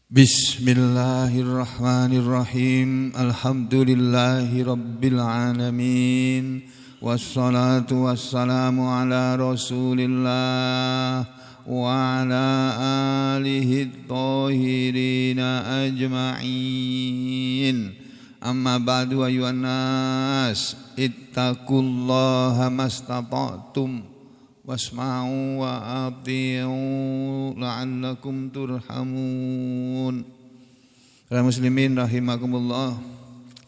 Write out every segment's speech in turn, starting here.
Bismillahirrahmanirrahim. Alhamdulillahi rabbil alamin. Wassalatu wassalamu ala rasulillah wa ala alihi thahirina ajma'in. Amma ba'du ayuhan nas, ittaqullaha mastata'tum wasma'u wa ati'u la'allakum turhamun. Para muslimin rahimakumullah,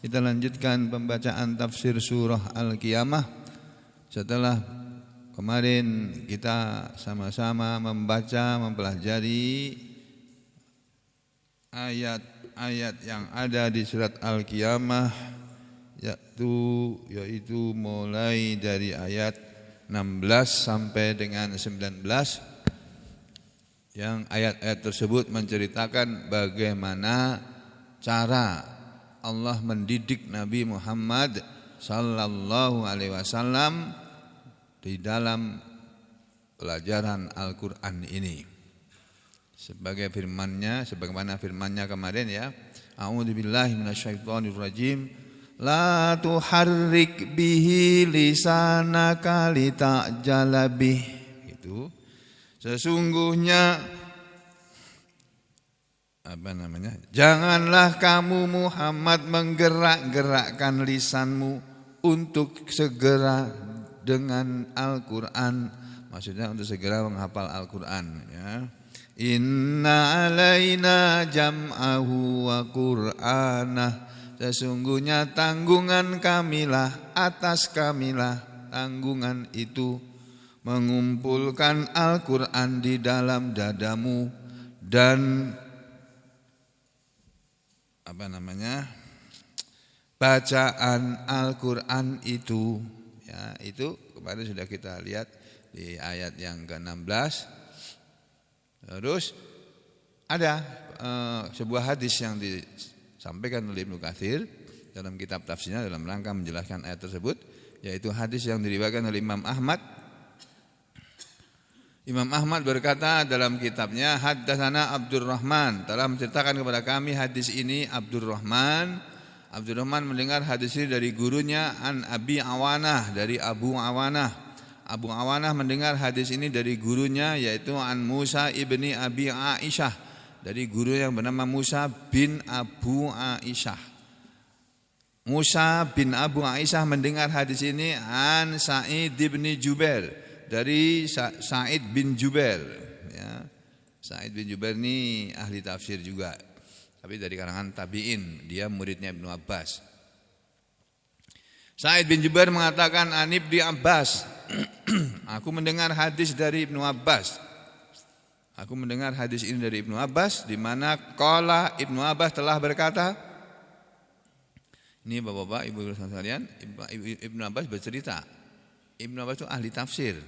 kita lanjutkan pembacaan tafsir surah Al-Qiyamah. Setelah kemarin kita sama-sama membaca, mempelajari ayat-ayat yang ada di surat Al-Qiyamah, yaitu mulai dari ayat 16 sampai dengan 19, yang ayat-ayat tersebut menceritakan bagaimana cara Allah mendidik Nabi Muhammad sallallahu alaihi wasallam di dalam pelajaran Al-Qur'an ini. Sebagaimana firman-Nya kemarin ya. A'udzubillahi minasyaitonirrajim. La tuharrik bihi lisanaka lita'jala bih. Itu sesungguhnya janganlah kamu Muhammad menggerak-gerakkan lisanmu untuk segera dengan Al-Qur'an. Maksudnya untuk segera menghafal Al-Qur'an ya. Inna alaina jam'ahu wa qur'anah. Sesungguhnya tanggungan kamilah, atas kamilah tanggungan itu, mengumpulkan Al-Qur'an di dalam dadamu dan bacaan Al-Qur'an itu ya, itu kemarin sudah kita lihat di ayat yang ke-16. Terus ada sebuah hadis yang disampaikan oleh Ibnu Katsir dalam kitab tafsirnya dalam rangka menjelaskan ayat tersebut, yaitu hadis yang diriwayatkan oleh Imam Ahmad. Imam Ahmad berkata dalam kitabnya, haddatsana Abdurrahman, telah menceritakan kepada kami hadis ini Abdurrahman mendengar hadis ini dari gurunya an Abi Awanah, dari Abu Awanah. Abu Awanah mendengar hadis ini dari gurunya, yaitu an Musa ibni Abi Aisyah, dari guru yang bernama Musa bin Abu Aisyah. Musa bin Abu Aisyah mendengar hadis ini an Sa'id bin Jubair, dari Sa'id bin Jubair ya. Sa'id bin Jubair ini ahli tafsir juga, tapi dari kalangan tabi'in, dia muridnya Ibnu Abbas. Sa'id bin Jubair mengatakan an Ibnu Abbas, aku mendengar hadis dari Ibnu Abbas. Aku mendengar hadis ini dari Ibnu Abbas, di mana qala Ibnu Abbas telah berkata. Ini Bapak-bapak, Ibu sekalian, Ibnu Abbas bercerita. Ibnu Abbas itu ahli tafsir.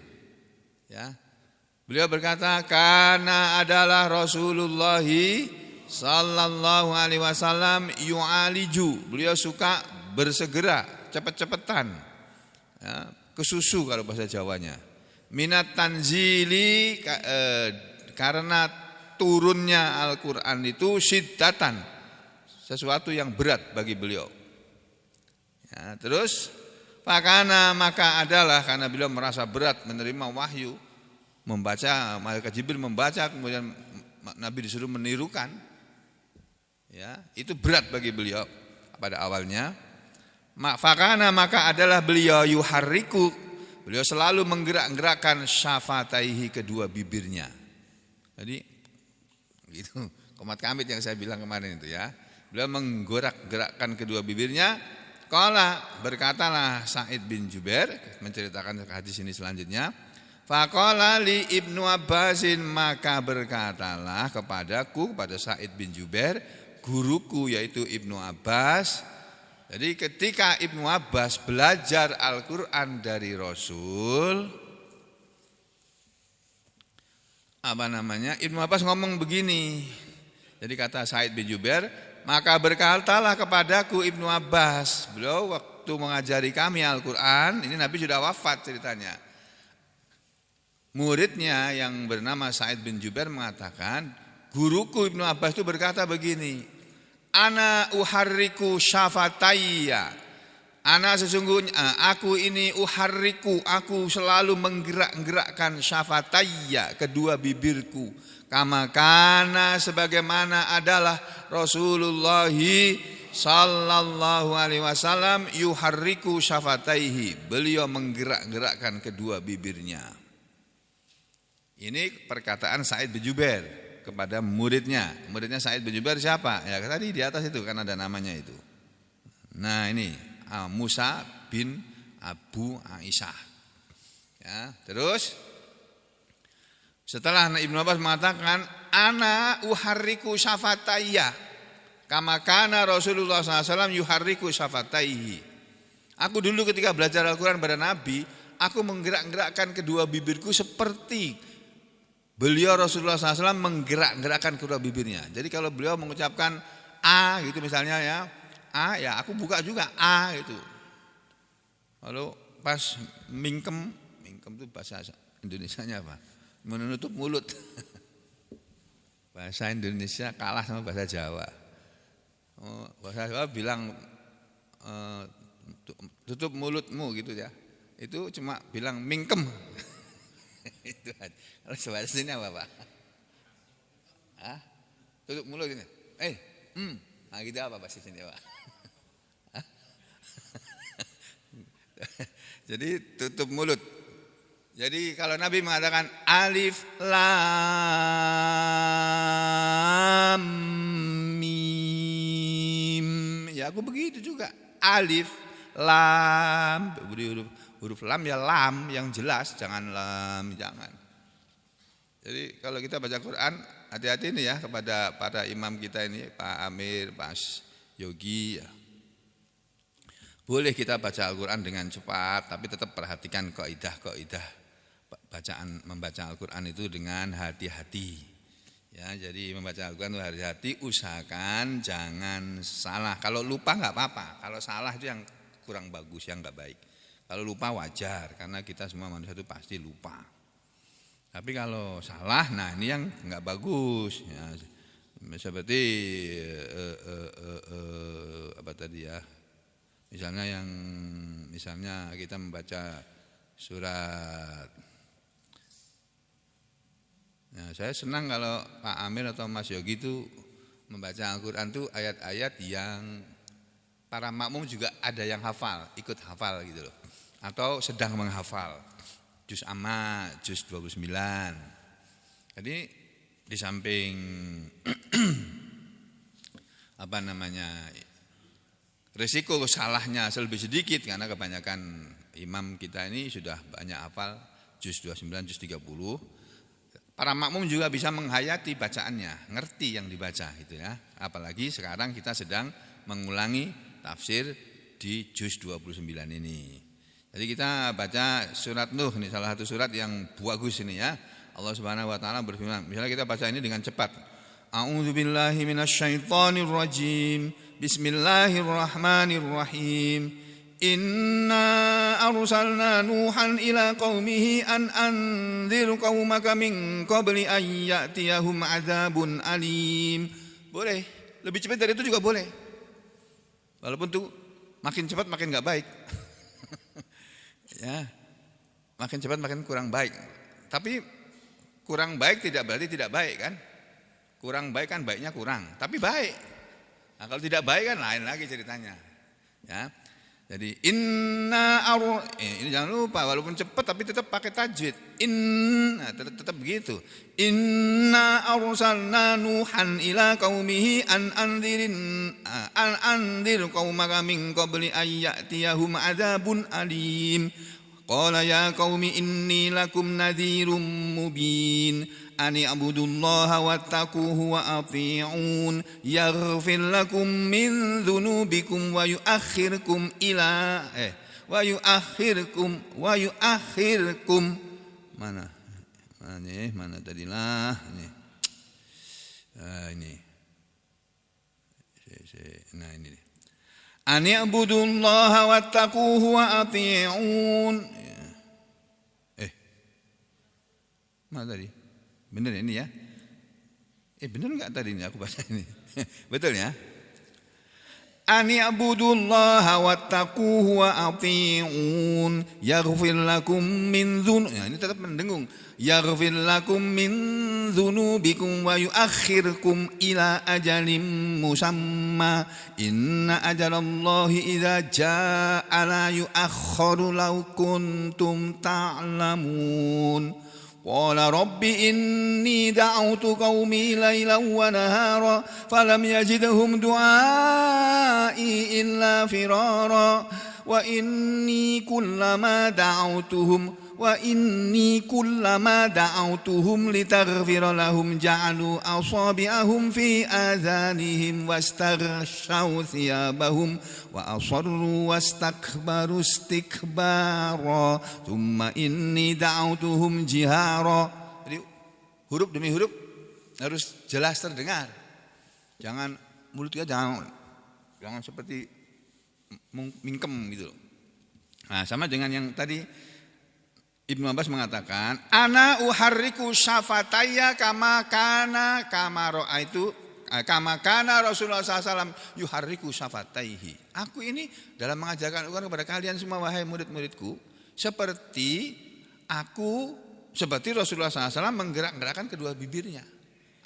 Ya. Beliau berkata, kana adalah Rasulullah sallallahu alaihi wasallam yu'aliju. Beliau suka bersegera, cepet-cepetan. Ya, kesusu kalau bahasa Jawanya. Minat tanzili, karena turunnya Al-Qur'an itu syiddatan, sesuatu yang berat bagi beliau. Ya, terus fakana, maka adalah, karena beliau merasa berat menerima wahyu, membaca, malaikat Jibril membaca, kemudian Nabi disuruh menirukan. Ya, itu berat bagi beliau pada awalnya. Fakana, maka adalah beliau yuharriku, beliau selalu menggerak-gerakkan syafataihi, kedua bibirnya. Jadi itu komat kamit yang saya bilang kemarin itu ya. Beliau menggerak-gerakkan kedua bibirnya. Qala, berkatalah Sa'id bin Jubair menceritakan hadis ini selanjutnya. Faqala li Ibnu Abbasin, maka berkatalah kepadaku, kepada Sa'id bin Jubair, guruku yaitu Ibnu Abbas. Jadi ketika Ibnu Abbas belajar Al-Qur'an dari Rasul, Ibnu Abbas ngomong begini. Jadi kata Sa'id bin Jubair, maka berkatalah kepadaku Ibnu Abbas, beliau waktu mengajari kami Al-Qur'an, ini Nabi sudah wafat ceritanya. Muridnya yang bernama Sa'id bin Jubair mengatakan, guruku Ibnu Abbas itu berkata begini, ana uharriku syafatayya. Ana sesungguhnya aku ini uharriku, aku selalu menggerak-gerakkan syafatayya, kedua bibirku. Kama kana, sebagaimana adalah Rasulullah sallallahu alaihi wasallam yuharriku syafataihi, beliau menggerak-gerakkan kedua bibirnya. Ini perkataan Sa'id bin Jubair kepada muridnya. Muridnya Sa'id bin Jubair siapa? Ya tadi di atas itu kan ada namanya itu. Nah ini Musa bin Abu Aisyah. Ya, terus setelah Ibnu Abbas mengatakan ana uharriku syafatayya kama kana Rasulullah SAW yuharriku syafataihi. Aku dulu ketika belajar Al-Quran pada Nabi, aku menggerak-gerakkan kedua bibirku seperti beliau Rasulullah SAW menggerak-gerakkan kedua bibirnya. Jadi kalau beliau mengucapkan A gitu misalnya ya, A ya aku buka juga A itu. Lalu pas mingkem itu bahasa Indonesianya apa? Menutup mulut. Bahasa Indonesia kalah sama bahasa Jawa. Bahasa Jawa bilang tutup mulutmu gitu ya. Itu cuma bilang mingkem. Itu kalau bahasa sini apa Pak? Tutup mulut ini. Nah gitu apa bahasa sini Pak? Jadi tutup mulut. Jadi kalau Nabi mengatakan alif lam mim, ya aku begitu juga. Alif lam, huruf lam ya lam yang jelas, jangan lam, jangan. Jadi kalau kita baca Quran, hati-hati nih ya kepada para imam kita ini, Pak Amir, Pak Yogi ya. Boleh kita baca Al-Quran dengan cepat, tapi tetap perhatikan kaidah-kaidah membaca Al-Quran itu dengan hati-hati. Ya, jadi membaca Al-Quran itu hati-hati, usahakan jangan salah. Kalau lupa nggak apa-apa, kalau salah itu yang kurang bagus, yang nggak baik. Kalau lupa wajar, karena kita semua manusia itu pasti lupa. Tapi kalau salah, nah ini yang nggak bagus. Ya, seperti apa tadi ya? Misalnya kita membaca surat. Nah, saya senang kalau Pak Amir atau Mas Yogi itu membaca Al-Quran itu ayat-ayat yang para makmum juga ada yang hafal, ikut hafal gitu loh. Atau sedang menghafal. Juz Amma, juz 29. Jadi di samping risiko salahnya lebih sedikit karena kebanyakan imam kita ini sudah banyak hafal juz 29, juz 30. Para makmum juga bisa menghayati bacaannya, ngerti yang dibaca gitu ya. Apalagi sekarang kita sedang mengulangi tafsir di juz 29 ini. Jadi kita baca surat Nuh, ini salah satu surat yang bagus ini ya. Allah Subhanahu wa taala berfirman, misalnya kita baca ini dengan cepat. A'udzubillahi minasyaitonirrajim. Bismillahirrahmanirrahim. Inna arsalna Nuhan ila qaumihi an anzir qaumaka min qabli an ya'tiyahum adzabun alim. Boleh, lebih cepat dari itu juga boleh. Walaupun tuh makin cepat makin enggak baik. Ya. Makin cepat makin kurang baik. Tapi kurang baik tidak berarti tidak baik kan? Kurang baik kan baiknya kurang, tapi baik. Nah, kalau tidak baik kan lain lagi ceritanya. Ya. Jadi ini jangan lupa walaupun cepat tapi tetap pakai tajwid. Tetap begitu. Inna arsalna Nuhan ila qaumihi an anzir qaumaka min qabli ay ya'tiyahum adzabun alim. Qala ya qaumi inni lakum nadhirum mubin. Ani abudullaha wattaquhu wa ati'un yaghfir lakum min dzunubikum wa yuakhirkum mana tadilah ini. Nah ini. Ani abudullaha wattaquhu wa ati'un. Mana tadi? Benar ini ya. Benar enggak tadi ini aku baca ini? Betul ya? Ani abudullaha wattaquhu wa ati'un yaghfir lakum min ini tetap mendengung. Yaghfir lakum min dzunubikum wa yuakhirkum ila ajalin musamma inna ajalallahi idza jaa la yuakhkharu law kuntum ta'lamun. Qala rabbi inni da'utu qaumi lailan wa nahara falam yazidhum du'ai illa firara wa inni kullama da'awtuhum litaghfira lahum ja'alu asabi'ahum fi adhanihim wastaghshaw thiyabahum wa asarru wastakbaru istikbara thumma inni da'awtuhum jihara. Jadi huruf demi huruf harus jelas terdengar. Jangan mulut kita jangan seperti mingkem gitu. Nah, sama dengan yang tadi Ibnu Abbas mengatakan, ana uharriku syafataya kama kana Rasulullah SAW yuharriku syafataihi. Aku ini dalam mengajarkan Al-Quran kepada kalian semua wahai murid-muridku, seperti Rasulullah SAW menggerak-gerakkan kedua bibirnya.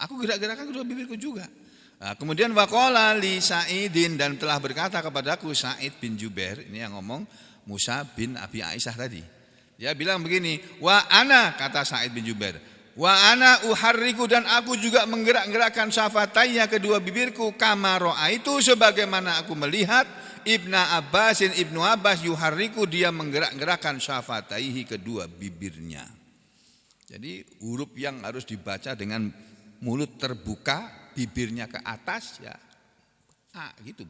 Aku gerak-gerakkan kedua bibirku juga. Nah, kemudian waqala li Sa'idin, dan telah berkata kepadaku Sa'id bin Jubair, ini yang ngomong Musa bin Abi Aisyah tadi. Dia bilang begini, wa ana, kata Sa'id bin Jubair, wa ana uharriku, dan aku juga menggerak-gerakkan syafatayya kedua bibirku, kama ra'aitu, sebagaimana aku melihat Ibnu Abbas yuharriku, dia menggerak-gerakkan syafataihi kedua bibirnya. Jadi huruf yang harus dibaca dengan mulut terbuka, bibirnya ke atas ya A gitu.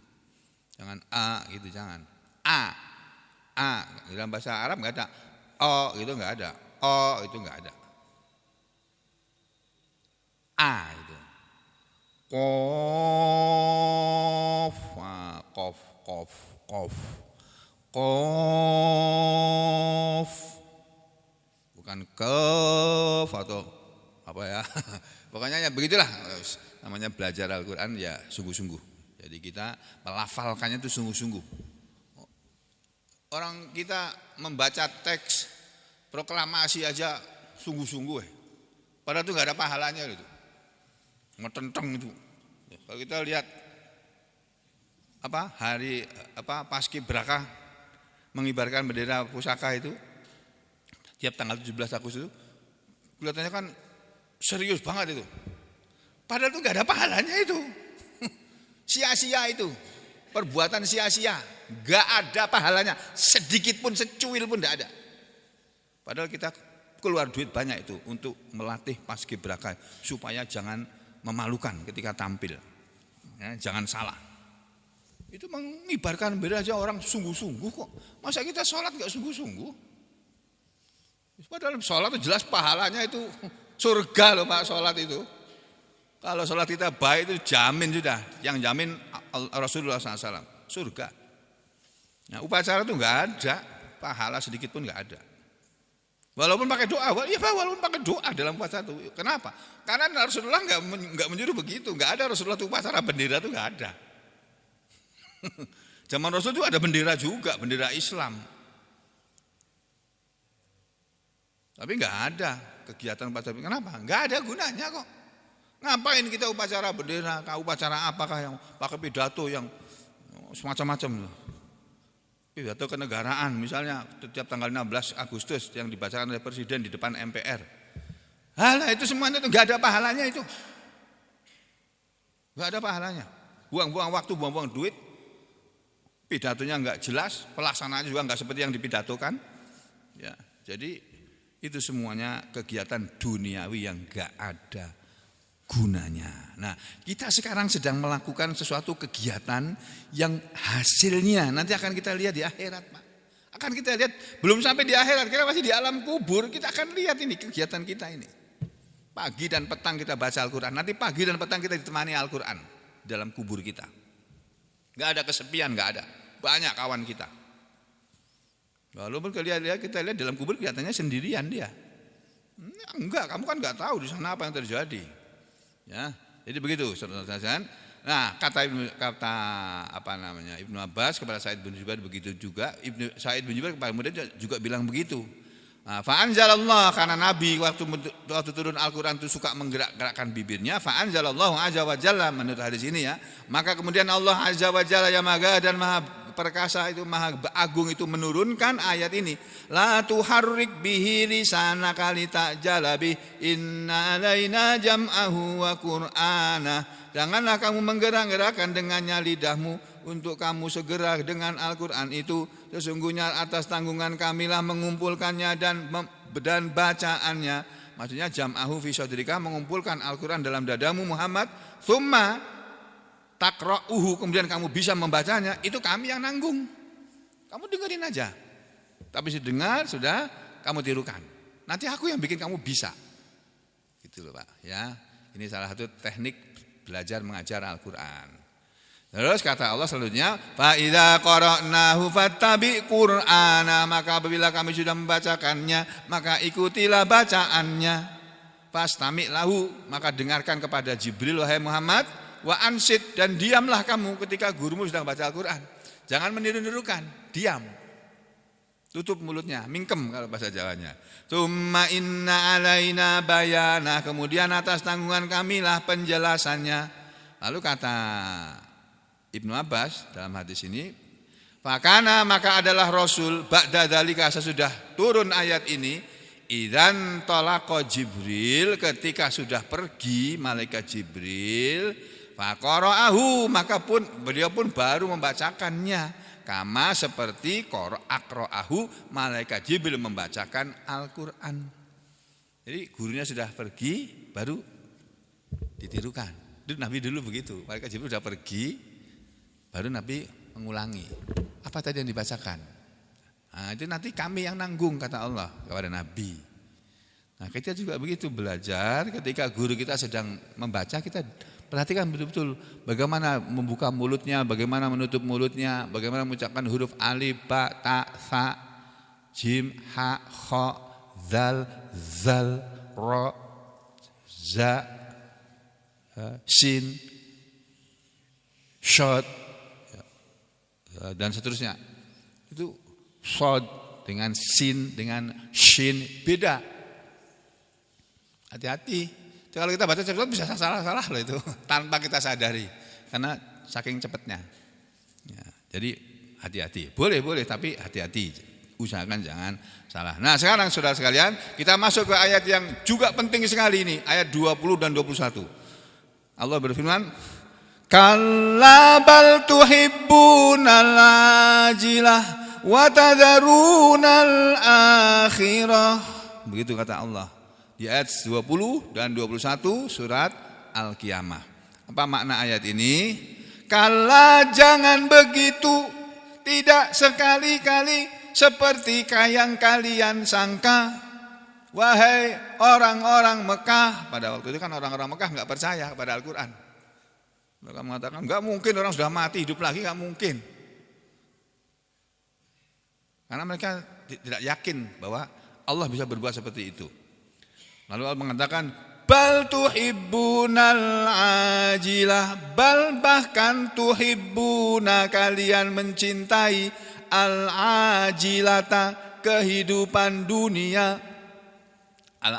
Jangan A gitu, jangan A. Dalam bahasa Arab enggak ada O gitu, enggak ada. O itu enggak ada. A itu. Qaf, qaf, qaf, qaf. Qaf. Bukan kaf atau apa ya. Pokoknya ya begitulah. Namanya belajar Al-Qur'an ya sungguh-sungguh. Jadi kita melafalkannya itu sungguh-sungguh. Orang kita membaca teks proklamasi aja sungguh-sungguh. Padahal itu enggak ada pahalanya gitu. Ngetenteng itu. Kalau kita lihat hari Paskibraka mengibarkan bendera pusaka itu tiap tanggal 17 Agustus itu kelihatannya kan serius banget itu. Padahal itu enggak ada pahalanya itu. Sia-sia itu. Perbuatan sia-sia, enggak ada pahalanya, sedikit pun, secuil pun enggak ada. Padahal kita keluar duit banyak itu untuk melatih Paskibraka supaya jangan memalukan ketika tampil. Ya, jangan salah. Itu mengibarkan bendera aja orang sungguh-sungguh kok. Masa kita sholat enggak sungguh-sungguh? Padahal sholat itu jelas pahalanya itu surga loh Pak, sholat itu. Kalau sholat kita baik itu jamin sudah, yang jamin Rasulullah SAW, surga. Nah, upacara itu enggak ada, pahala sedikit pun enggak ada. Walaupun pakai doa, walaupun pakai doa dalam upacara itu. Kenapa? Karena Rasulullah enggak menyuruh begitu, enggak ada Rasulullah itu upacara bendera itu enggak ada. Zaman Rasul itu ada bendera juga, bendera Islam. Tapi enggak ada kegiatan upacara. Kenapa? Enggak ada gunanya kok. Ngapain kita upacara bendera, upacara apakah yang pakai pidato yang semacam-macam. Pidato kenegaraan misalnya setiap tanggal 16 Agustus yang dibacakan oleh Presiden di depan MPR. Halah itu semuanya itu enggak ada pahalanya itu. Enggak ada pahalanya. Buang-buang waktu, buang-buang duit. Pidatonya enggak jelas, pelaksanaannya juga enggak seperti yang dipidatokan. Ya, jadi itu semuanya kegiatan duniawi yang enggak ada gunanya. Nah, kita sekarang sedang melakukan sesuatu kegiatan yang hasilnya nanti akan kita lihat di akhirat, Pak. Akan kita lihat, belum sampai di akhirat, kita masih di alam kubur, kita akan lihat ini kegiatan kita ini. Pagi dan petang kita baca Al-Quran, nanti pagi dan petang kita ditemani Al-Quran dalam kubur kita. Gak ada kesepian, gak ada. Banyak kawan kita. Walaupun kita lihat dalam kubur kelihatannya sendirian dia. Enggak, kamu kan gak tahu di sana apa yang terjadi. Ya, Jadi begitu, saudara-saudara. Nah, kata Ibnu Abbas kepada Sa'id bin Jubair begitu juga. Sa'id bin Jubair kemudian juga bilang begitu. Nah, fa'anzalallah, karena Nabi waktu turun Al-Quran itu suka menggerak-gerakkan bibirnya. Fa'anzalallahu azza wa jalla, menurut hadis ini ya. Maka kemudian Allah azza wa jalla yang maha dan maha perkasa itu, maha agung itu menurunkan ayat ini. La tuharrik bihi lisanaka litajala bih, inna alaina jam'ahu wa qur'ana. Janganlah kamu menggerak-gerakkan dengannya lidahmu untuk kamu segera dengan Al-Quran itu. Sesungguhnya atas tanggungan kamilah mengumpulkannya dan bacaannya. Maksudnya jam'ahu fi sadrika, mengumpulkan Al-Quran dalam dadamu Muhammad. Thumma takra'uhu, kemudian kamu bisa membacanya. Itu kami yang nanggung. Kamu dengerin aja. Tapi dengar sudah kamu tirukan. Nanti aku yang bikin kamu bisa. Gitu loh Pak ya. Ini salah satu teknik belajar mengajar Al-Quran. Terus kata Allah selanjutnya, fa idza qara'nahu fattabi' qur'ana, maka apabila kami sudah membacakannya maka ikutilah bacaannya. Fastami' lahu, maka dengarkan kepada Jibril wahai Muhammad, wa ansit, dan diamlah kamu ketika gurumu sedang baca Al-Quran. Jangan meniru-nirukan, diam. Tutup mulutnya, mingkem kalau bahasa Jawanya. Tsumma inna alaina bayana, kemudian atas tanggungan kamilah penjelasannya. Lalu kata Ibnu Abbas dalam hadis ini, fakana, maka adalah Rasul ba'da dzalika, sesudah turun ayat ini, idzan talaqa Jibril, ketika sudah pergi malaikat Jibril, faqara'ahu, maka beliau pun baru membacakannya. Kama seperti akra'ahu, malaikat Jibril membacakan Al-Quran. Jadi gurunya sudah pergi baru ditirukan. Nabi dulu begitu, malaikat Jibril sudah pergi baru Nabi mengulangi. Apa tadi yang dibacakan? Nah, itu nanti kami yang nanggung, kata Allah kepada Nabi. Nah, kita juga begitu belajar, ketika guru kita sedang membaca, kita perhatikan betul-betul bagaimana membuka mulutnya, bagaimana menutup mulutnya, bagaimana mengucapkan huruf alif, ba, ta, sa, jim, ha, kha, zal, zal, ro, za, sin, shod, dan seterusnya. Itu shod dengan sin, dengan shin, beda. Hati-hati. Kalau kita baca cepat bisa salah-salah loh itu, tanpa kita sadari, karena saking cepatnya. Ya, jadi hati-hati, boleh tapi hati-hati, usahakan jangan salah. Nah sekarang saudara sekalian, kita masuk ke ayat yang juga penting sekali ini, ayat 20 dan 21. Allah berfirman, kalla bal tuhibbunal ajilah wa tadharunal akhirah. Begitu kata Allah di ayat 20 dan 21 surat Al-Qiyamah. Apa makna ayat ini? Kala jangan begitu, tidak sekali-kali seperti yang kalian sangka, wahai orang-orang Mekah. Pada waktu itu kan orang-orang Mekah enggak percaya kepada Al-Quran. Mereka mengatakan enggak mungkin orang sudah mati hidup lagi, enggak mungkin. Karena mereka tidak yakin bahwa Allah bisa berbuat seperti itu. Lalu Allah mengatakan, bal tuhibbunal ajilah, bal bahkan tuhibbuna, kalian mencintai al ajilata, kehidupan dunia. Al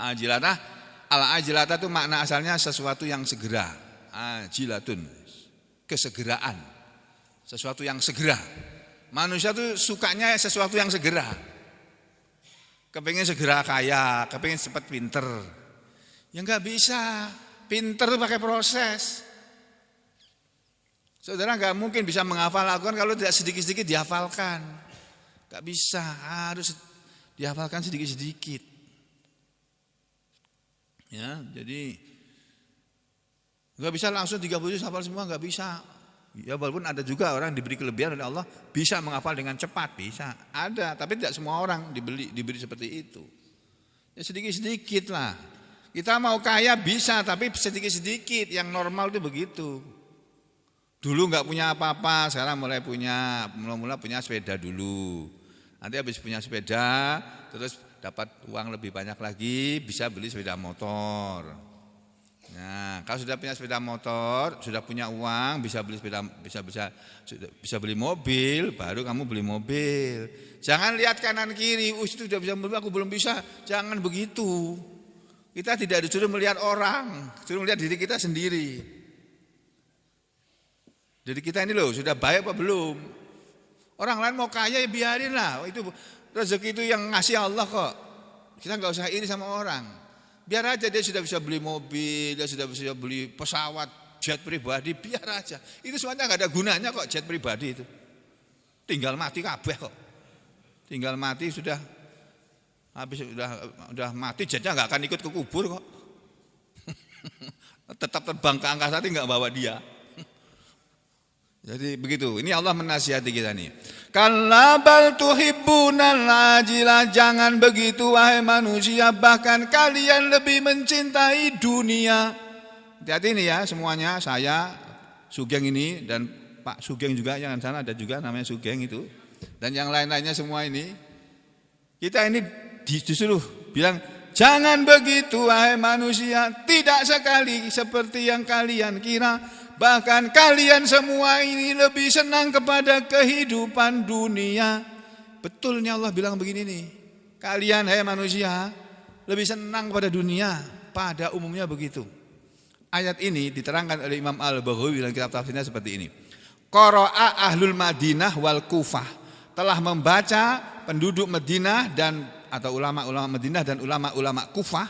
ajilata itu makna asalnya sesuatu yang segera. Ajilatun, kesegeraan, sesuatu yang segera. Manusia itu sukanya sesuatu yang segera. Kepengen segera kaya, kepengen cepat pinter. Ya enggak bisa. Pinter itu pakai proses. Saudara enggak mungkin bisa menghafal Al-Quran kalau tidak sedikit-sedikit dihafalkan. Enggak bisa, harus dihafalkan sedikit-sedikit. Ya, jadi enggak bisa langsung 30 juz hafal semua, enggak bisa. Ya walaupun ada juga orang diberi kelebihan oleh Allah bisa menghafal dengan cepat, bisa. Ada, tapi tidak semua orang diberi seperti itu. Ya sedikit-sedikit lah. Kita mau kaya bisa, tapi sedikit-sedikit. Yang normal itu begitu. Dulu enggak punya apa-apa, sekarang mula punya sepeda dulu. Nanti habis punya sepeda, terus dapat uang lebih banyak lagi, bisa beli sepeda motor. Nah, kalau sudah punya sepeda motor, sudah punya uang, bisa beli sepeda, bisa beli mobil, baru kamu beli mobil. Jangan lihat kanan kiri, itu sudah bisa mobil, aku belum bisa. Jangan begitu. Kita tidak disuruh melihat orang, disuruh melihat diri kita sendiri. Diri kita ini loh, sudah baik apa belum? Orang lain mau kaya ya biarin lah, itu rezeki itu yang ngasih Allah kok. Kita nggak usah iri sama orang. Biar aja dia sudah bisa beli mobil, dia sudah bisa beli pesawat, jet pribadi, biar aja. Itu semuanya nggak ada gunanya kok jet pribadi itu. Tinggal mati kabeh kok. Tinggal mati sudah habis, udah mati jetnya nggak akan ikut ke kubur kok. Tetap terbang ke angkasa, tapi nggak bawa dia. Jadi begitu. Ini Allah menasihati kita nih. Kalla bal tuhibbunal ajilah, jangan begitu wahai manusia, bahkan kalian lebih mencintai dunia. Hati-hati ini ya semuanya, saya Sugeng ini dan Pak Sugeng juga yang sana ada juga namanya Sugeng itu, dan yang lain-lainnya semua ini. Kita ini disuruh bilang jangan begitu wahai manusia, tidak sekali seperti yang kalian kira. Bahkan kalian semua ini lebih senang kepada kehidupan dunia. Betulnya Allah bilang begini nih. Kalian hai manusia lebih senang kepada dunia. Pada umumnya begitu. Ayat ini diterangkan oleh Imam Al-Baghawi dalam kitab tafsirnya seperti ini. Qara'a ahlul Madinah wal Kufah. Telah membaca penduduk Madinah dan atau ulama-ulama Madinah dan ulama-ulama Kufah.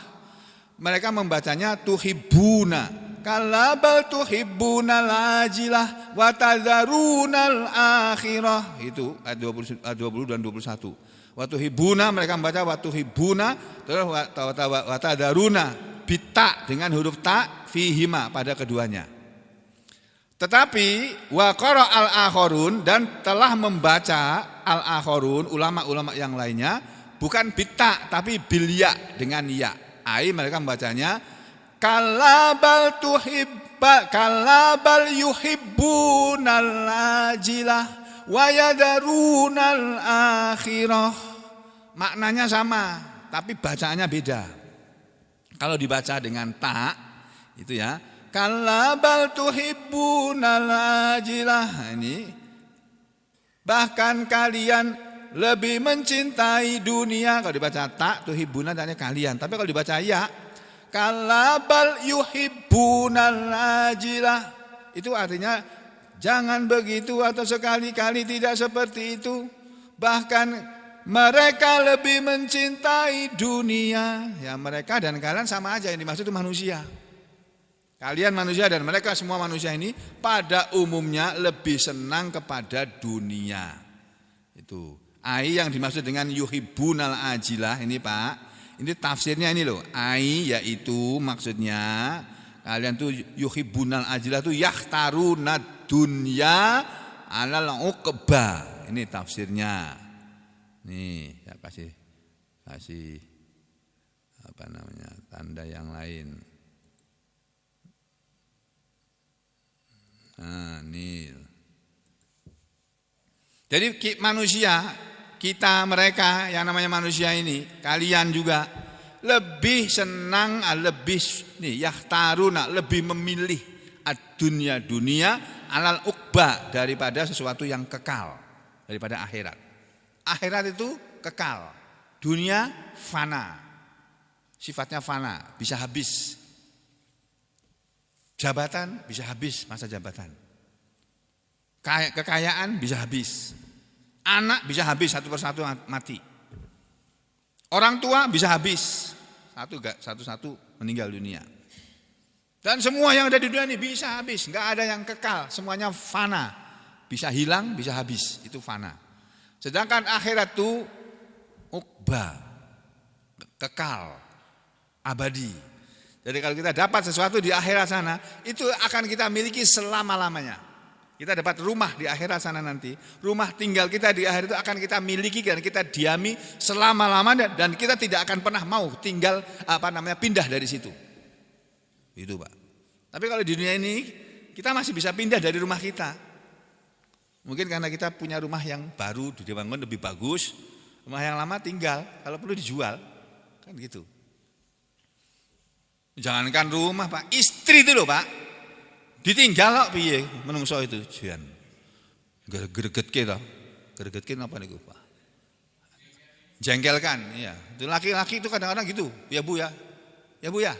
Mereka membacanya tuhibuna. Kalla bal tuhibbunal ajilah wa tadharunal akhirah. Itu ayat 20 dan 21. Wa tuhibbuna, mereka membaca wa tuhibbuna, terus wa tadharuna bita dengan huruf ta fihima pada keduanya. Tetapi wa qara'al akharun, dan telah membaca al akharun ulama-ulama yang lainnya bukan bita tapi bilya dengan ya. Ai mereka membacanya kalabal yuhibbunal ajilah wa yadarunal akhirah. Maknanya sama, tapi bacaannya beda. Kalau dibaca dengan ta itu ya, kalabal tuhibbunal ajilah, ini bahkan kalian lebih mencintai dunia. Kalau dibaca ta tuhibbuna tanya kalian, tapi kalau dibaca ya kalabal yuhibbunal ajilah, itu artinya jangan begitu atau sekali-kali tidak seperti itu. Bahkan mereka lebih mencintai dunia. Ya mereka dan kalian sama aja, yang dimaksud itu manusia. Kalian manusia dan mereka semua manusia ini pada umumnya lebih senang kepada dunia. Itu. Ai yang dimaksud dengan yuhibbunal ajilah ini Pak. Ini tafsirnya ini loh. Ai yaitu maksudnya kalian tuh yuhibbunal ajilah tuh yakhtarunad dunya alal uqba. Ini tafsirnya. Nih, saya kasih apa namanya? Tanda yang lain. Nah, nih. Jadi manusia, kita mereka yang namanya manusia ini, kalian juga lebih senang, lebih nih yahtaruna, lebih memilih dunia alal uqba daripada sesuatu yang kekal, daripada akhirat. Akhirat itu kekal, dunia fana, sifatnya fana, bisa habis. Jabatan bisa habis masa jabatan. Kekayaan bisa habis. Anak bisa habis satu persatu mati. Orang tua bisa habis satu-satu meninggal dunia. Dan semua yang ada di dunia ini bisa habis, nggak ada yang kekal, semuanya fana. Bisa hilang, bisa habis, itu fana. Sedangkan akhirat itu uqba, kekal, abadi. Jadi kalau kita dapat sesuatu di akhirat sana, itu akan kita miliki selama-lamanya. Kita dapat rumah di akhirat sana nanti. Rumah tinggal kita di akhirat itu akan kita miliki dan kita diami selama-lamanya, dan kita tidak akan pernah mau tinggal pindah dari situ. Itu Pak. Tapi kalau di dunia ini kita masih bisa pindah dari rumah kita. Mungkin karena kita punya rumah yang baru dibangun lebih bagus, rumah yang lama tinggal, kalau perlu dijual. Kan gitu. Jangankan rumah Pak, istri itu loh Pak. Ditinggal kok piye menungso itu jian. Gregetke to. Gregetke napa niku Pak? Jengkelkan, iya. Itu laki-laki itu kadang-kadang gitu. Ya Bu ya. Ya Bu ya.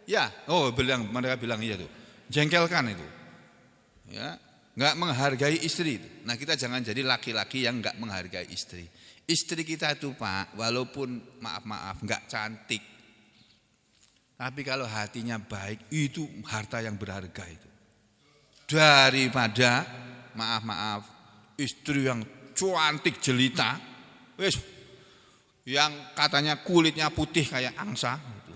Ya. Oh, mereka bilang iya tuh. Jengkelkan itu. Ya, enggak menghargai istri. Nah, kita jangan jadi laki-laki yang enggak menghargai istri. Istri kita itu Pak, walaupun maaf enggak cantik, tapi kalau hatinya baik, itu harta yang berharga itu. Daripada maaf istri yang cantik jelita, wes yang katanya kulitnya putih kayak angsa gitu.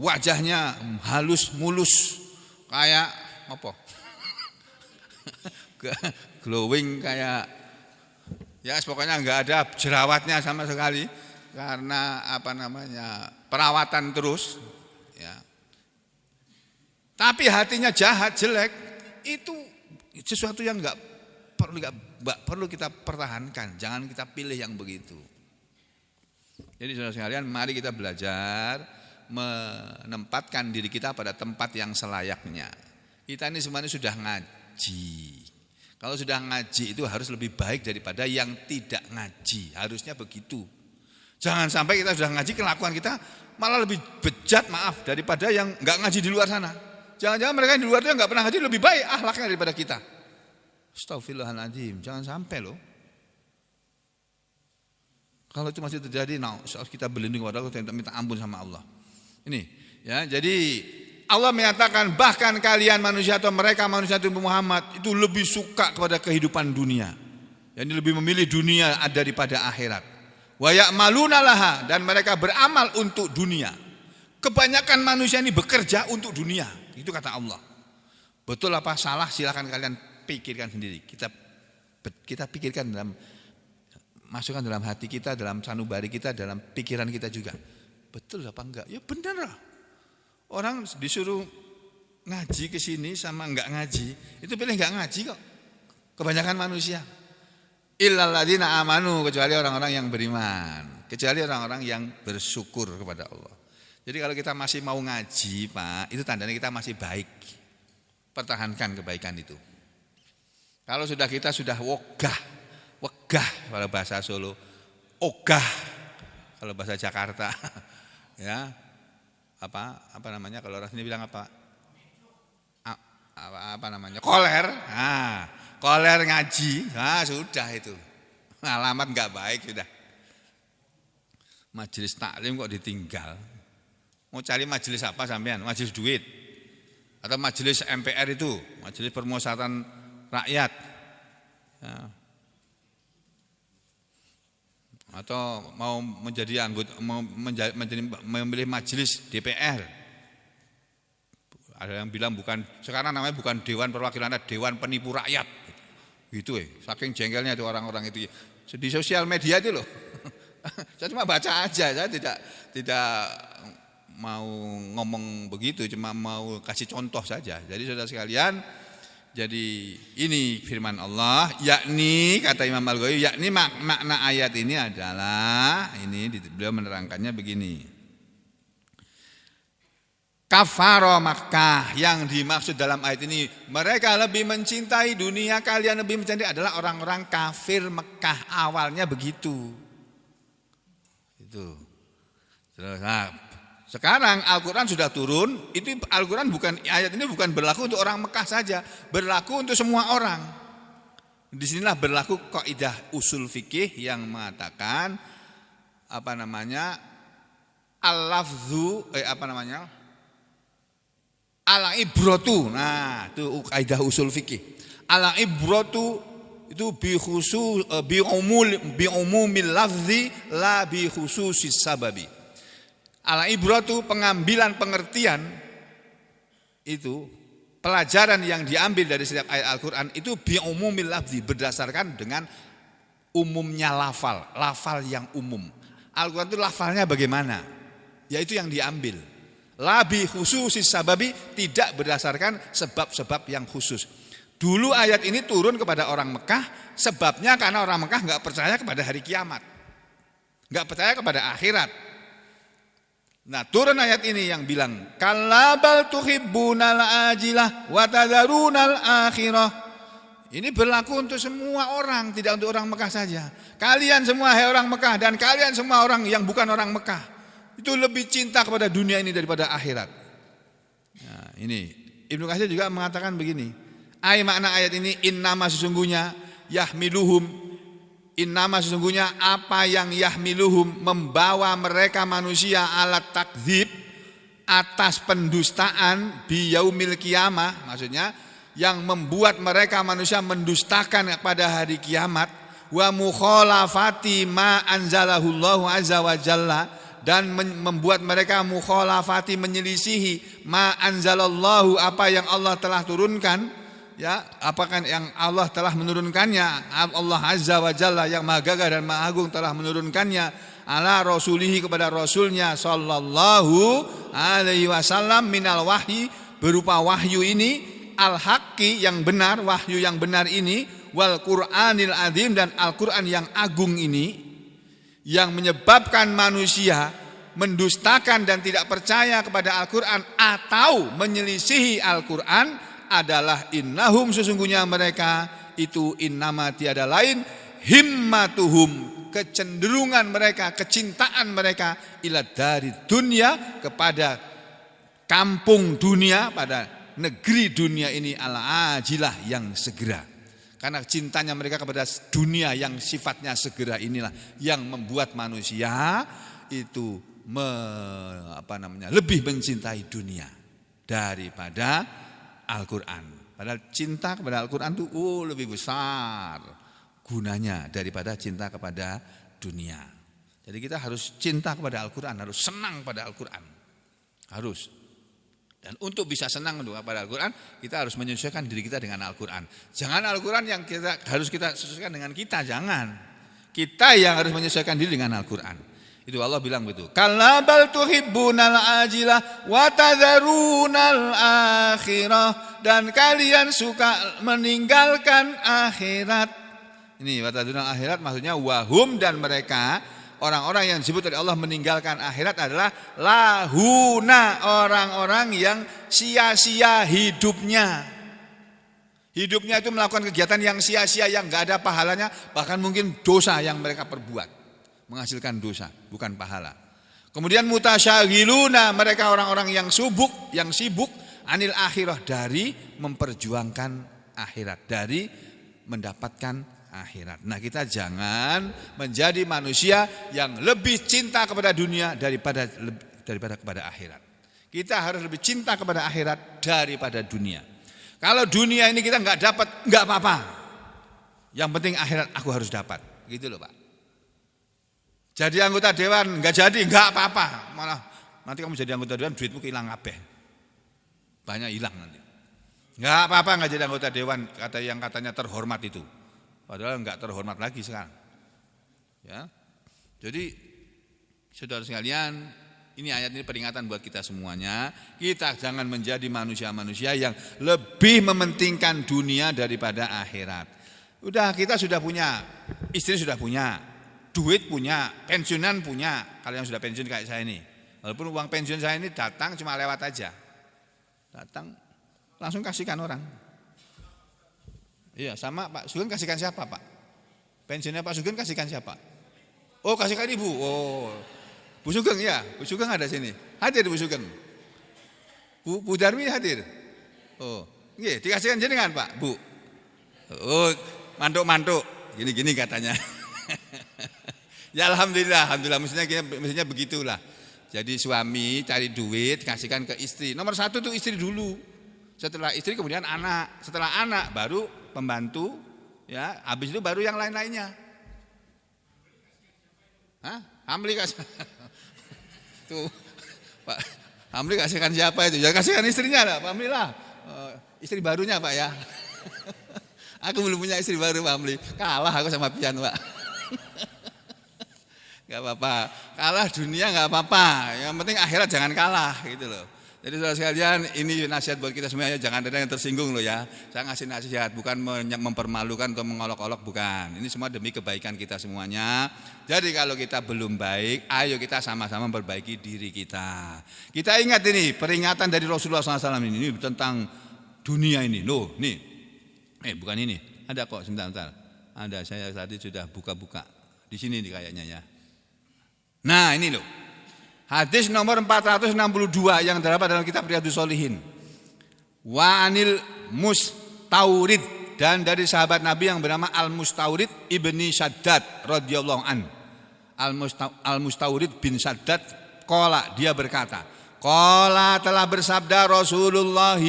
Wajahnya halus mulus kayak apa? Glowing kayak ya pokoknya enggak ada jerawatnya sama sekali karena perawatan terus ya. Tapi hatinya jahat, jelek, itu sesuatu yang enggak perlu kita pertahankan, jangan kita pilih yang begitu. Jadi saudara sekalian, mari kita belajar menempatkan diri kita pada tempat yang selayaknya. Kita ini semuanya sudah ngaji. Kalau sudah ngaji itu harus lebih baik daripada yang tidak ngaji. Harusnya begitu. Jangan sampai kita sudah ngaji, kelakuan kita malah lebih bejat daripada yang enggak ngaji di luar sana. Jangan-jangan mereka yang di luar itu enggak pernah ngaji lebih baik akhlaknya daripada kita. Astagfirullahaladzim, jangan sampai loh. Kalau itu masih terjadi, harus kita berlindung kepada Allah, kita minta ampun sama Allah. Ini, ya, jadi Allah menyatakan bahkan kalian manusia atau mereka manusia itu Muhammad itu lebih suka kepada kehidupan dunia. Yani lebih memilih dunia daripada akhirat. Wa ya'maluna laha, dan mereka beramal untuk dunia. Kebanyakan manusia ini bekerja untuk dunia, itu kata Allah. Betul apa salah silakan kalian pikirkan sendiri. Kita pikirkan masukkan dalam hati kita, dalam sanubari kita, dalam pikiran kita juga. Betul apa enggak? Ya benar lah. Orang disuruh ngaji ke sini sama enggak ngaji, itu pilih enggak ngaji kok. Kebanyakan manusia. Illal ladzina amanu, kecuali orang-orang yang beriman, kecuali orang-orang yang bersyukur kepada Allah. Jadi kalau kita masih mau ngaji, Pak, itu tandanya kita masih baik. Pertahankan kebaikan itu. Kalau kita sudah wegah kalau bahasa Solo, ogah kalau bahasa Jakarta, ya apa namanya kalau orang sini bilang koler, koler ngaji, sudah itu alamat nggak baik sudah. Majelis taklim kok ditinggal, mau cari majelis apa sampean? Majelis duit atau majelis MPR itu, majelis permusyawaratan rakyat, ya. Atau mau menjadi anggota, memilih majelis DPR. Ada yang bilang sekarang namanya bukan Dewan Perwakilan, Dewan Penipu Rakyat. Gitu saking jengkelnya itu orang-orang itu di sosial media itu loh. Saya cuma baca aja, saya tidak mau ngomong begitu, cuma mau kasih contoh saja. Jadi saudara sekalian, jadi ini firman Allah, yakni kata Imam Al-Ghazali, yakni makna ayat ini adalah beliau menerangkannya begini. Kafaro Makkah, yang dimaksud dalam ayat ini, mereka lebih mencintai dunia, kalian lebih mencintai adalah orang-orang kafir Mekah, awalnya begitu. Itu. Sekarang Al-Quran sudah turun, itu Al-Quran ayat ini bukan berlaku untuk orang Mekah saja, berlaku untuk semua orang. Disinilah berlaku kaidah usul fikih yang mengatakan al-lafzu al-ibratu. Nah, itu kaidah usul fikih. Al-ibratu itu bi umumil lafzi la bi khususis sababi. Al-ibratu pengambilan pengertian itu, pelajaran yang diambil dari setiap ayat Al-Quran itu bi umumil lafzi, berdasarkan dengan umumnya lafal yang umum. Al-Quran itu lafalnya bagaimana? Yaitu yang diambil. Labi khususis sababi, tidak berdasarkan sebab-sebab yang khusus. Dulu ayat ini turun kepada orang Mekah, sebabnya karena orang Mekah enggak percaya kepada hari kiamat, enggak percaya kepada akhirat. Nah, turun ayat ini yang bilang kalla bal tuhibbunal ajilah wa tadharunal akhirah. Ini berlaku untuk semua orang, tidak untuk orang Mekah saja. Kalian semua hai orang Mekah dan kalian semua orang yang bukan orang Mekah itu lebih cinta kepada dunia ini daripada akhirat. Nah, ini Ibnu Katsir juga mengatakan begini. Makna ayat ini innama sesungguhnya yahmiluhum, innama sesungguhnya apa yang yahmiluhum membawa mereka manusia alat takdzib atas pendustaan bi yaumil qiyamah, maksudnya yang membuat mereka manusia mendustakan pada hari kiamat, wa mukhalafati ma anzalahullahu azza wa jalla, dan membuat mereka mukhalafati menyelisihi ma anzalallahu apa yang Allah telah turunkan. Ya, apakah yang Allah telah menurunkannya, Allah Azza wa Jalla yang Maha Gagah dan Maha Agung telah menurunkannya ala rasulihi kepada rasulnya sallallahu alaihi wasallam minal wahyi, berupa wahyu ini, al haqqi yang benar, wahyu yang benar ini, wal Qur'anil azim dan Al-Qur'an yang agung ini, yang menyebabkan manusia mendustakan dan tidak percaya kepada Al-Qur'an atau menyelisihi Al-Qur'an adalah innahum sesungguhnya mereka itu innama tiada lain himmatuhum kecenderungan mereka, kecintaan mereka ila dari dunia kepada kampung dunia, pada negeri dunia ini ala ajilah yang segera. Karena cintanya mereka kepada dunia yang sifatnya segera inilah yang membuat manusia itu lebih mencintai dunia daripada Al-Quran. Padahal cinta kepada Al-Quran itu lebih besar gunanya daripada cinta kepada dunia. Jadi kita harus cinta kepada Al-Quran, harus senang pada Al-Quran. Harus. Dan untuk bisa senang kepada Al-Quran, kita harus menyesuaikan diri kita dengan Al-Quran. Jangan Al-Quran yang harus kita sesuaikan dengan kita, jangan. Kita yang harus menyesuaikan diri dengan Al-Quran. Itu Allah bilang begitu. Kalla bal tuhibbunal ajilah wa tadharunal akhirah, dan kalian suka meninggalkan akhirat. Ini wa tadharunal akhirat maksudnya wahum, dan mereka orang-orang yang disebut oleh Allah meninggalkan akhirat adalah lahuna, orang-orang yang sia-sia hidupnya. Hidupnya itu melakukan kegiatan yang sia-sia, yang enggak ada pahalanya, bahkan mungkin dosa yang mereka perbuat. Menghasilkan dosa, bukan pahala. Kemudian mutasyagiluna, mereka orang-orang yang sibuk anil akhirah, dari memperjuangkan akhirat, dari mendapatkan akhirat. Nah, kita jangan menjadi manusia yang lebih cinta kepada dunia daripada kepada akhirat. Kita harus lebih cinta kepada akhirat daripada dunia. Kalau dunia ini kita enggak dapat, enggak apa-apa. Yang penting akhirat aku harus dapat. Gitu loh, Pak. Jadi anggota dewan enggak jadi, enggak apa-apa. Malah nanti kamu jadi anggota dewan duitmu hilang kabeh. Banyak hilang nanti. Enggak apa-apa enggak jadi anggota dewan, kata yang katanya terhormat itu. Padahal enggak terhormat lagi sekarang. Ya. Jadi saudara sekalian, ini ayat ini peringatan buat kita semuanya. Kita jangan menjadi manusia-manusia yang lebih mementingkan dunia daripada akhirat. Udah, kita sudah punya, istri sudah punya, duit punya, pensiunan punya. Kalau yang sudah pensiun kayak saya ini, walaupun uang pensiun saya ini datang cuma lewat aja, datang langsung kasihkan orang. Iya, sama Pak Sugeng kasihkan siapa Pak? Pensiunnya Pak Sugeng kasihkan siapa? Oh, kasihkan Ibu. Oh, Bu Sugeng ya, Bu Sugeng ada sini. Hadir Bu Sugeng. Bu Darmi hadir. Oh, iya, dikasihkan jenengan Pak, Bu. Oh, mantuk-mantuk, gini-gini katanya. Ya alhamdulillah, mestinya begitulah. Jadi suami cari duit kasihkan ke istri. Nomor satu tuh istri dulu. Setelah istri kemudian anak. Setelah anak baru pembantu. Ya, habis itu baru yang lain-lainnya. Hah? Hamli kasih. Tuh, Pak Hamli kasihkan siapa itu? Ya kasihkan istrinya lah, Pak Hamli lah. Istri barunya Pak ya. Aku belum punya istri baru Pak Hamli. Kalah aku sama Pian Pak. Gak apa-apa, kalah dunia gak apa-apa. Yang penting akhirat jangan kalah gitu loh. Jadi saudara sekalian, ini nasihat buat kita semuanya, jangan ada yang tersinggung loh ya. Saya ngasih nasihat, bukan mempermalukan atau mengolok-olok, bukan. Ini semua demi kebaikan kita semuanya. Jadi kalau kita belum baik, ayo kita sama-sama memperbaiki diri kita. Kita ingat ini, peringatan dari Rasulullah SAW ini tentang dunia ini. Loh, nih. Bukan ini. Ada kok, sebentar. Ada, saya tadi sudah buka-buka. Di sini nih kayaknya ya. Nah, ini loh. Hadis nomor 462 yang terdapat dalam kitab Riyadhus Shalihin. Wa anil Mustaurid, dan dari sahabat Nabi yang bernama Al-Mustaurid ibni Shaddad radhiyallahu an. Al-Mustaurid bin Shaddad qala, dia berkata, qala, telah bersabda Rasulullah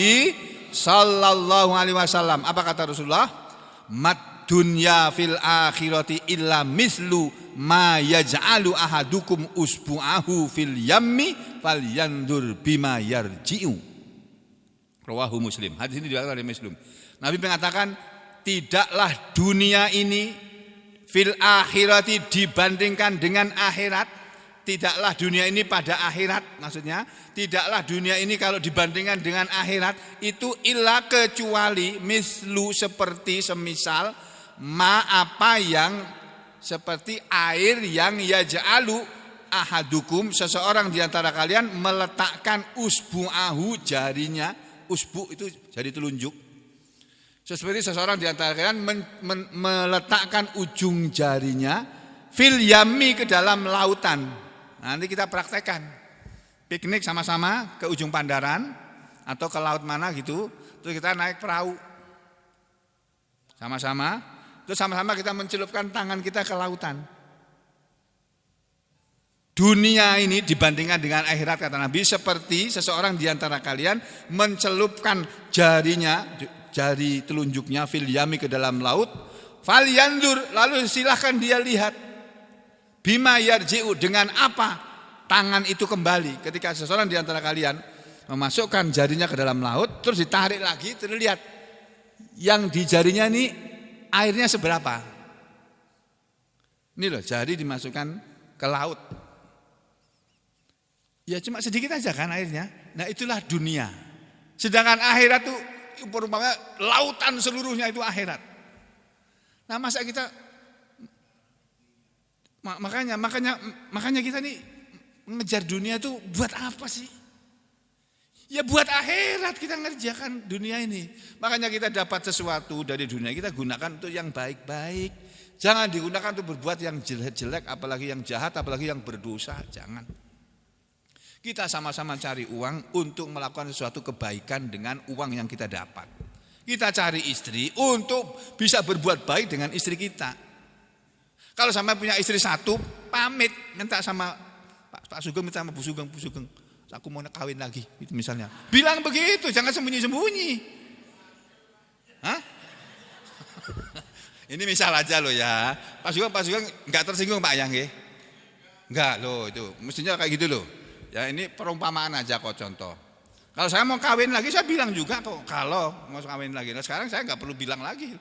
sallallahu alaihi wasallam. Apa kata Rasulullah? Mad dunya fil akhirati illa mislu ma yaj'alu ahadukum usbu'ahu fil yammi falyandur bima yarji'u. Rawahu Muslim. Hadis ini diriwayatkan oleh Muslim. Nabi mengatakan, tidaklah dunia ini fil akhirati, dibandingkan dengan akhirat, tidaklah dunia ini pada akhirat, maksudnya tidaklah dunia ini kalau dibandingkan dengan akhirat itu illa, kecuali mislu, seperti, semisal, ma, apa yang, seperti air yang yaj'alu ahadukum, seseorang di antara kalian meletakkan usbu'ahu, jarinya. Usbu itu jari telunjuk. Seperti seseorang di antara kalian meletakkan ujung jarinya fil yammi, ke dalam lautan. Nanti kita praktekkan. Piknik sama-sama ke ujung Pandaran atau ke laut mana gitu, terus kita naik perahu. Sama-sama, terus sama-sama kita mencelupkan tangan kita ke lautan. Dunia ini dibandingkan dengan akhirat, kata Nabi, seperti seseorang di antara kalian mencelupkan jarinya, jari telunjuknya fil yami, ke dalam laut, falyandur, lalu silahkan dia lihat, bima yarji'u, dengan apa tangan itu kembali. Ketika seseorang di antara kalian memasukkan jarinya ke dalam laut, terus ditarik lagi, terlihat yang di jarinya ini airnya seberapa. Ini loh, jari dimasukkan ke laut, ya cuma sedikit aja kan airnya. Nah itulah dunia. Sedangkan akhirat itu perumpamaan lautan seluruhnya itu akhirat. Nah masa kita makanya kita nih mengejar dunia itu buat apa sih? Ya buat akhirat kita ngerjakan dunia ini. Makanya kita dapat sesuatu dari dunia, kita gunakan untuk yang baik-baik. Jangan digunakan untuk berbuat yang jelek-jelek, apalagi yang jahat, apalagi yang berdosa. Jangan. Kita sama-sama cari uang untuk melakukan sesuatu kebaikan dengan uang yang kita dapat. Kita cari istri untuk bisa berbuat baik dengan istri kita. Kalau sama punya istri satu, pamit minta sama Pak Sugeng, minta sama Bu Sugeng, aku mau kawin lagi, itu misalnya. Bilang begitu, jangan sembunyi-sembunyi. Hah? Ini misal aja loh ya. Pak Sugeng enggak tersinggung Pak Yang, nggih? Enggak loh, itu mestinya kayak gitu loh. Ya ini perumpamaan aja kok, contoh. Kalau saya mau kawin lagi, saya bilang juga kok, kalau mau kawin lagi. Nah sekarang saya enggak perlu bilang lagi.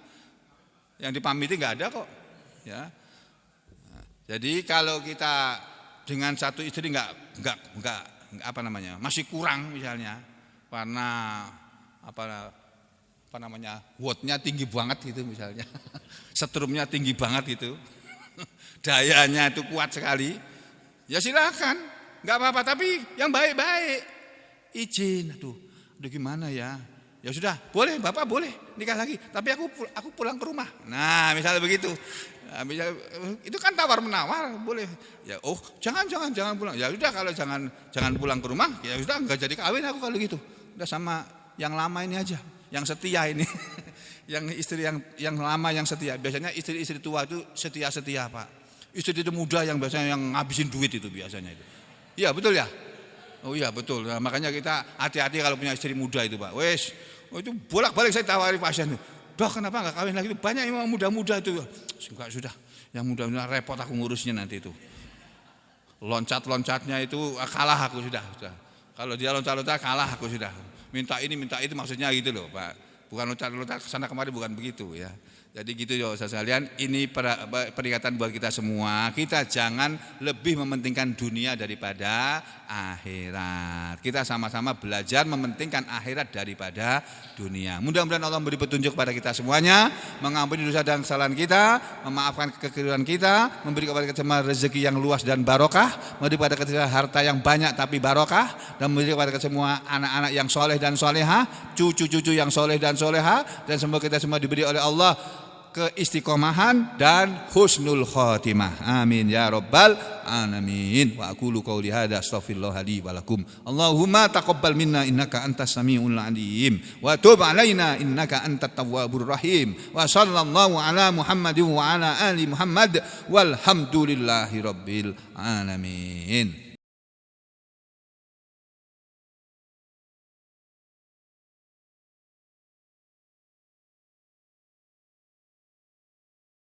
Yang dipamiti enggak ada kok. Ya. Nah, jadi kalau kita dengan satu istri enggak apa namanya, masih kurang misalnya, karena apa namanya, wattnya tinggi banget gitu misalnya, setrumnya tinggi banget itu, dayanya itu kuat sekali, ya silakan. Enggak apa-apa, tapi yang baik-baik. Izin, aduh gimana ya? Ya sudah, boleh, Bapak boleh nikah lagi, tapi aku pulang ke rumah. Nah, misalnya begitu. Nah, itu kan tawar-menawar, boleh. Ya, jangan pulang. Ya udah, kalau jangan pulang ke rumah, ya sudah enggak jadi kawin aku kalau gitu. Udah sama yang lama ini aja, yang setia ini. Yang istri yang lama, yang setia. Biasanya istri-istri tua itu setia-setia, Pak. Istri itu muda yang biasanya yang ngabisin duit itu biasanya itu. Iya betul ya? Oh iya betul. Nah, makanya kita hati-hati kalau punya istri muda itu, Pak. Itu bolak-balik saya tawari pasien itu. Dok, kenapa enggak kawin lagi? Banyak yang muda-muda itu. Enggak, sudah. Yang muda-muda repot aku ngurusnya nanti itu. Loncat-loncatnya itu kalah aku sudah. Kalau dia loncat-loncat kalah aku sudah. Minta ini minta itu, maksudnya gitu loh, Pak. Bukan loncat-loncat ke sana kemari, bukan begitu ya. Jadi gitu ya Ustaz sekalian, ini peringatan buat kita semua. Kita jangan lebih mementingkan dunia daripada akhirat. Kita sama-sama belajar mementingkan akhirat daripada dunia. Mudah-mudahan Allah memberi petunjuk kepada kita semuanya, mengampuni dosa dan kesalahan kita, memaafkan kekeliruan kita, memberi kepada kita semua rezeki yang luas dan barokah, memberi kepada kita harta yang banyak tapi barokah, dan memberi kepada kita semua anak-anak yang soleh dan soleha, cucu-cucu yang soleh dan soleha, dan semoga kita semua diberi oleh Allah keistiqomahan dan husnul khotimah. Amin ya rabbal alamin. Wa aqulu qouli hadza astaghfirullah li wa lakum. Allahumma taqabbal minna innaka antas samiul alim wa tub alaina innaka antat tawwabur rahim. Wa sallallahu ala Muhammadin wa ala ali Muhammad walhamdulillahi rabbil alamin.